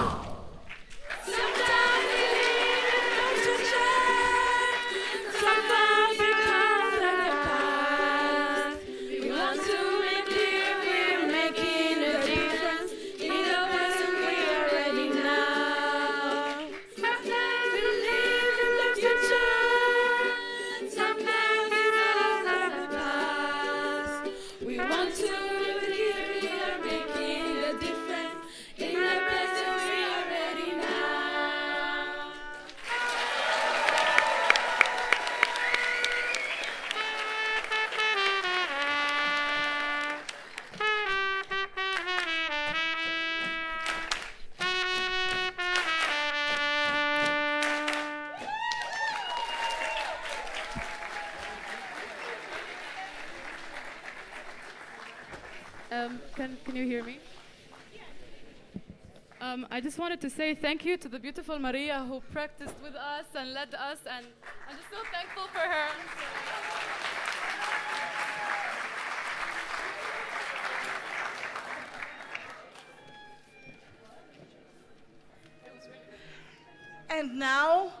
Can you hear me? I just wanted to say thank you to the beautiful Maria who practiced with us and led us, and I'm just so thankful for her. And now,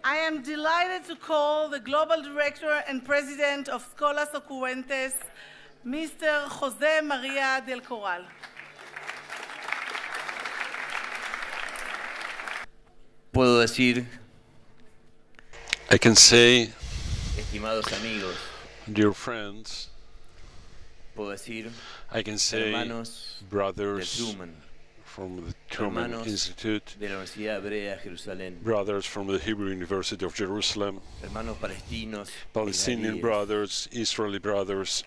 I am delighted to call the Global Director and President of Escolas Ocurrentes, Mr. José María del Corral. Puedo decir, I can say, estimados amigos, dear friends, puedo decir, I can say, hermanos brothers de Truman, from the Truman hermanos Institute, de la Universidad Hebrea de Jerusalén, brothers from the Hebrew University of Jerusalem, hermanos palestinos, Palestinian israelíes, brothers, Israeli brothers,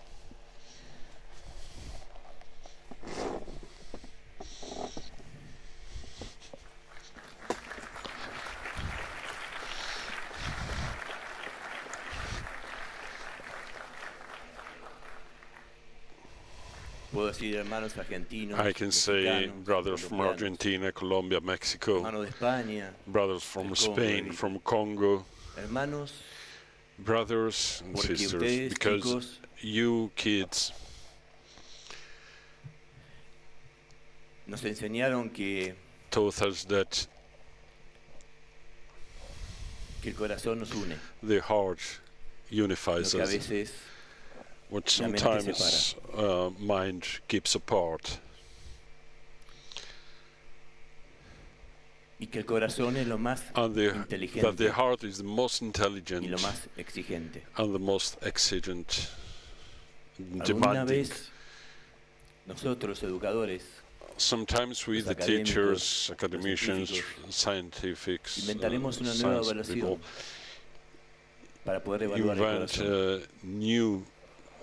puedo decir hermanos argentinos, I can say mexicanos, brothers from colombianos, Argentina, Colombia, Mexico, hermanos de España, brothers from del Congo, Spain, del- from Congo, hermanos, brothers and porque sisters, ustedes, because chicos, you kids nos enseñaron que taught us that el corazón nos une, the heart lo unifies que a us, veces what la mente sometimes mind keeps apart, y que el corazón es lo más and that inteligente the heart is the most y intelligent lo más exigente. and the most exigent, Alguna demanding. vez nosotros educadores Sometimes we, los the académicos, teachers, los academicians, científicos, scientifics, inventaremos una nueva science evaluación people, para poder evaluar el invent corazón. a new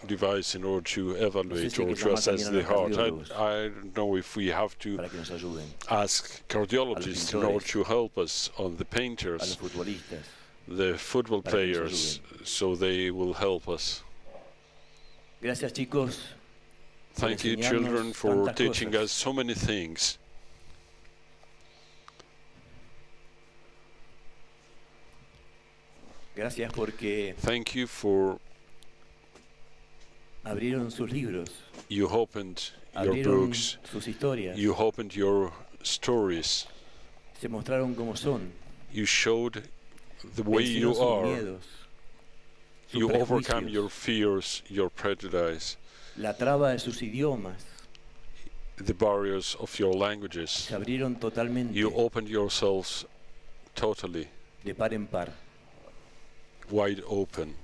device in order to evaluate si hay or que to llamar assess también a the los heart. cardiólogos I don't know if we have to para que nos ayuden, ask cardiologists in order pintores, to help us on the a los painters, futbolistas, the football para que nos players, so they will help us. Gracias, chicos. Thank you, enseñarnos children, for tantas teaching cosas. us so many things. Gracias porque Thank you for abrieron sus libros, you opened your abrieron books, sus historias, you opened your stories, se mostraron como son, you showed the way you vencieron sus are, miedos, sus you overcome prejuicios, your fears, your prejudice, la traba de sus idiomas, the barriers of your languages. se abrieron totalmente You opened yourselves totally, de par en par. wide open.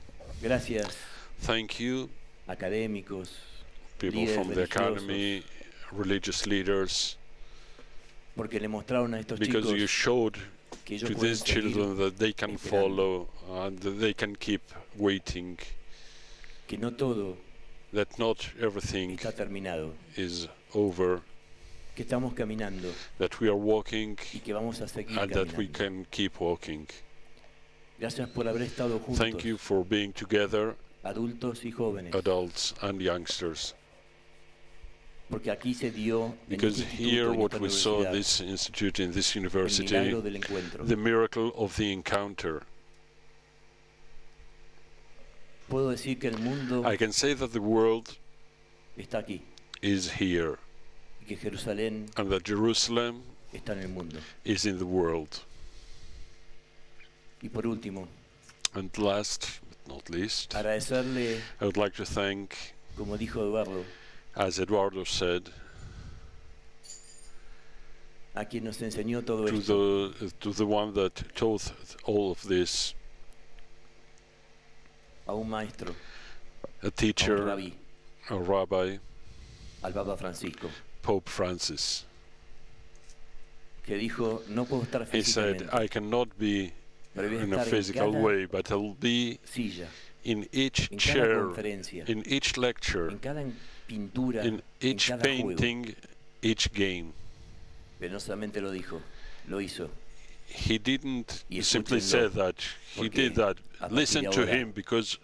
Gracias, Thank you, académicos, people líderes from the religiosos, academy, religious leaders, porque le mostraron a estos because you chicos showed que ellos to pueden these seguir children that they can esperando, follow and that they can keep waiting, que no todo that not everything está terminado, is over, que estamos caminando that we are walking y que vamos a seguir and that we caminando. can keep walking. Gracias por haber estado juntos, Thank you for being together, adultos y jóvenes, adults and youngsters. porque aquí se dio en Because este here instituto, en what esta we saw in universidad, this institute, in this el university, milagro del encuentro. the miracle of the encounter. Puedo decir que el mundo I can say that the world está aquí is here y que Jerusalén and that Jerusalem está en el mundo. is in the world. Y por último, And last but not least, agradecerle, I would like to thank, como dijo Eduardo, as Eduardo said, a quien nos enseñó todo to esto, the one that taught all of this, a un maestro, a teacher, rabí, a rabbi, al Papa Francisco, Pope Francis. que dijo, no puedo estar He said, físicamente, I cannot be pero voy a in a estar en physical cada way, but I'll be silla, in each en cada chair, conferencia, in each lecture, en cada pintura, in each cada painting, each game. pero no solamente lo dijo, lo hizo. He didn't Y simply escúchenlo, say that, he porque did that. a partir Listen de to ahora him, because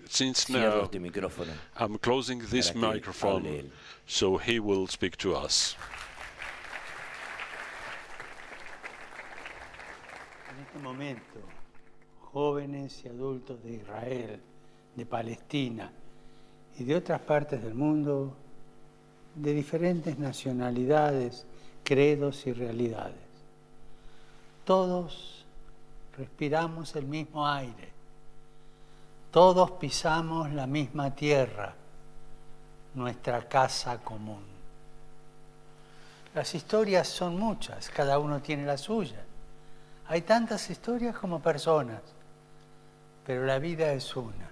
since cierro now este micrófono I'm closing this para que hable microphone, él. so he will speak to us. En este momento, jóvenes y adultos de Israel, de Palestina y de otras partes del mundo, de diferentes nacionalidades, credos y realidades. Todos respiramos el mismo aire, todos pisamos la misma tierra, nuestra casa común. Las historias son muchas, cada uno tiene la suya. Hay tantas historias como personas, pero la vida es una.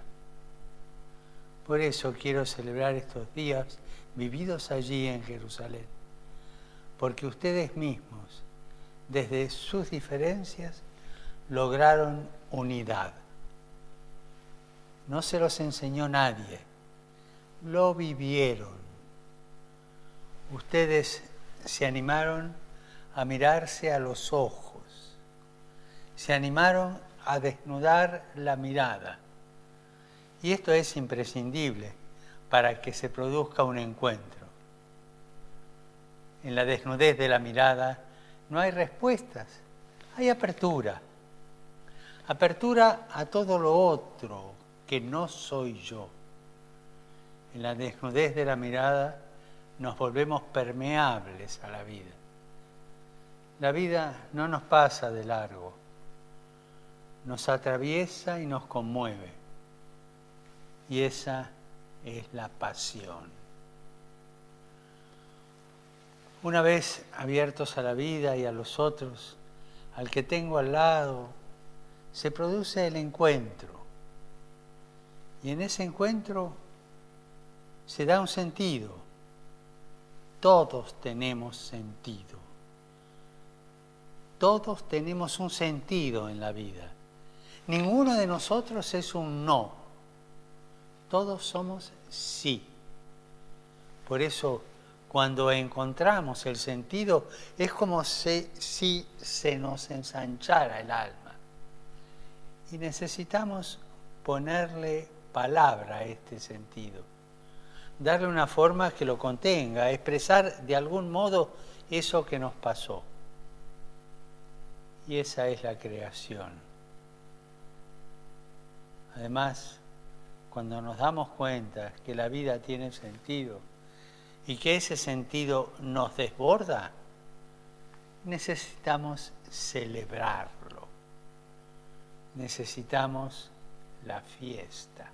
Por eso quiero celebrar estos días vividos allí en Jerusalén, porque ustedes mismos, desde sus diferencias, lograron unidad. No se los enseñó nadie, lo vivieron. Ustedes se animaron a mirarse a los ojos, se animaron a desnudar la mirada. Y esto es imprescindible para que se produzca un encuentro. En la desnudez de la mirada no hay respuestas, hay apertura. Apertura a todo lo otro que no soy yo. En la desnudez de la mirada nos volvemos permeables a la vida. La vida no nos pasa de largo, nos atraviesa y nos conmueve. Y esa es la pasión. Una vez abiertos a la vida y a los otros, al que tengo al lado, se produce el encuentro. Y en ese encuentro se da un sentido. Todos tenemos sentido. Todos tenemos un sentido en la vida. Ninguno de nosotros es un no. Todos somos sí. Por eso, cuando encontramos el sentido, es como si se nos ensanchara el alma. Y necesitamos ponerle palabra a este sentido, darle una forma que lo contenga, expresar de algún modo eso que nos pasó. Y esa es la creación. Además, cuando nos damos cuenta que la vida tiene sentido y que ese sentido nos desborda, necesitamos celebrarlo. Necesitamos la fiesta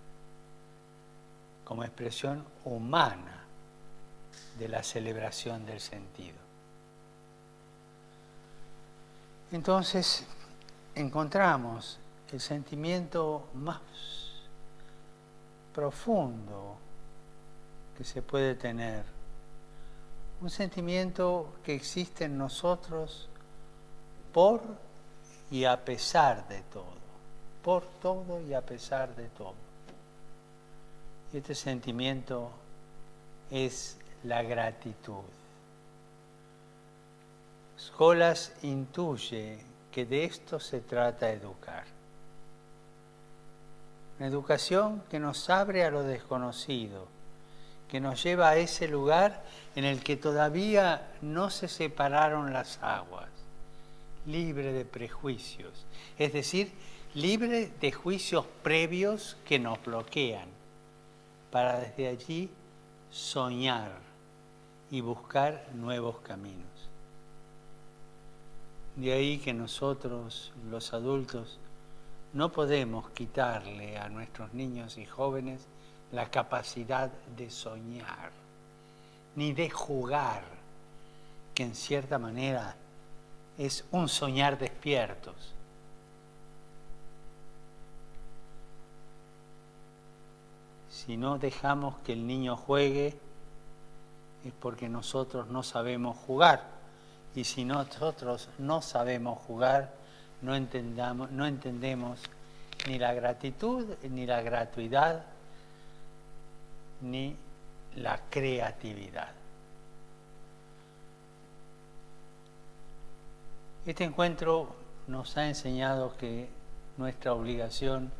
como expresión humana de la celebración del sentido. Entonces, encontramos el sentimiento más profundo que se puede tener, un sentimiento que existe en nosotros por y a pesar de todo, por todo y a pesar de todo. Y este sentimiento es la gratitud. Scholas intuye que de esto se trata educar. Una educación que nos abre a lo desconocido, que nos lleva a ese lugar en el que todavía no se separaron las aguas, libre de prejuicios, es decir, libre de juicios previos que nos bloquean, para desde allí soñar y buscar nuevos caminos. De ahí que nosotros, los adultos, no podemos quitarle a nuestros niños y jóvenes la capacidad de soñar, ni de jugar, que en cierta manera es un soñar despiertos. Si no dejamos que el niño juegue, es porque nosotros no sabemos jugar. Y si nosotros no sabemos jugar, no entendemos ni la gratitud, ni la gratuidad, ni la creatividad. Este encuentro nos ha enseñado que nuestra obligación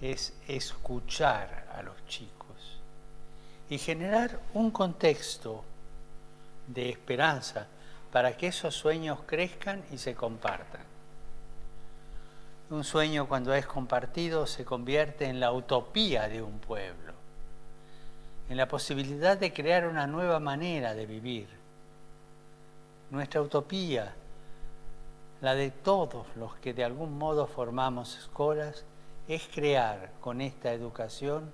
es escuchar a los chicos y generar un contexto de esperanza para que esos sueños crezcan y se compartan. Un sueño, cuando es compartido, se convierte en la utopía de un pueblo, en la posibilidad de crear una nueva manera de vivir. Nuestra utopía, la de todos los que de algún modo formamos escuelas, es crear con esta educación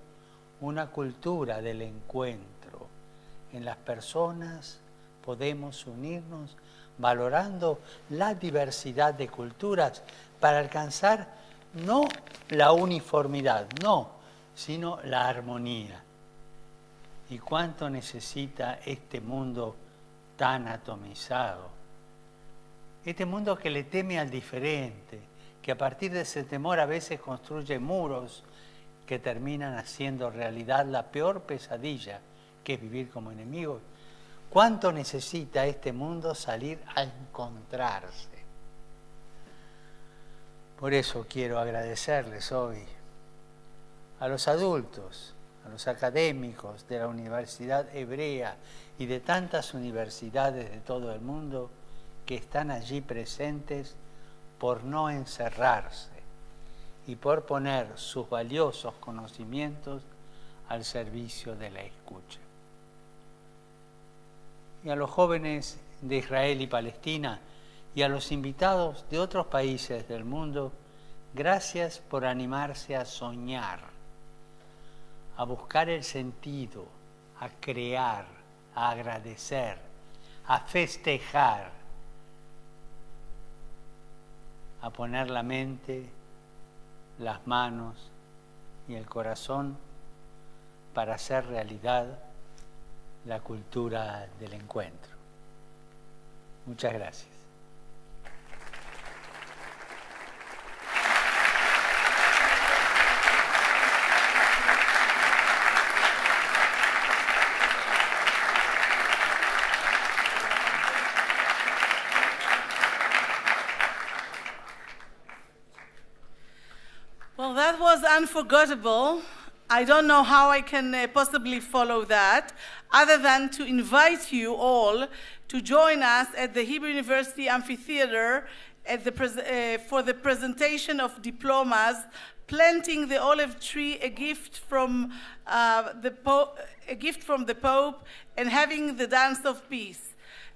una cultura del encuentro. En las personas podemos unirnos valorando la diversidad de culturas para alcanzar no la uniformidad, no, sino la armonía. ¿Y cuánto necesita este mundo tan atomizado? Este mundo que le teme al diferente, que a partir de ese temor a veces construye muros que terminan haciendo realidad la peor pesadilla, que es vivir como enemigos. ¿Cuánto necesita este mundo salir a encontrarse? Por eso quiero agradecerles hoy a los adultos, a los académicos de la Universidad Hebrea y de tantas universidades de todo el mundo que están allí presentes por no encerrarse y por poner sus valiosos conocimientos al servicio de la escucha. Y a los jóvenes de Israel y Palestina y a los invitados de otros países del mundo, gracias por animarse a soñar, a buscar el sentido, a crear, a agradecer, a festejar, a poner la mente, las manos y el corazón para hacer realidad la cultura del encuentro. Muchas gracias. Well, that was unforgettable. I don't know how I can possibly follow that, other than to invite you all to join us at the Hebrew University Amphitheater at for the presentation of diplomas, Planting the Olive Tree, a gift from the Pope, and having the Dance of Peace.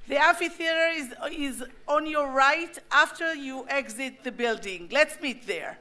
The amphitheater is on your right after you exit the building. Let's meet there.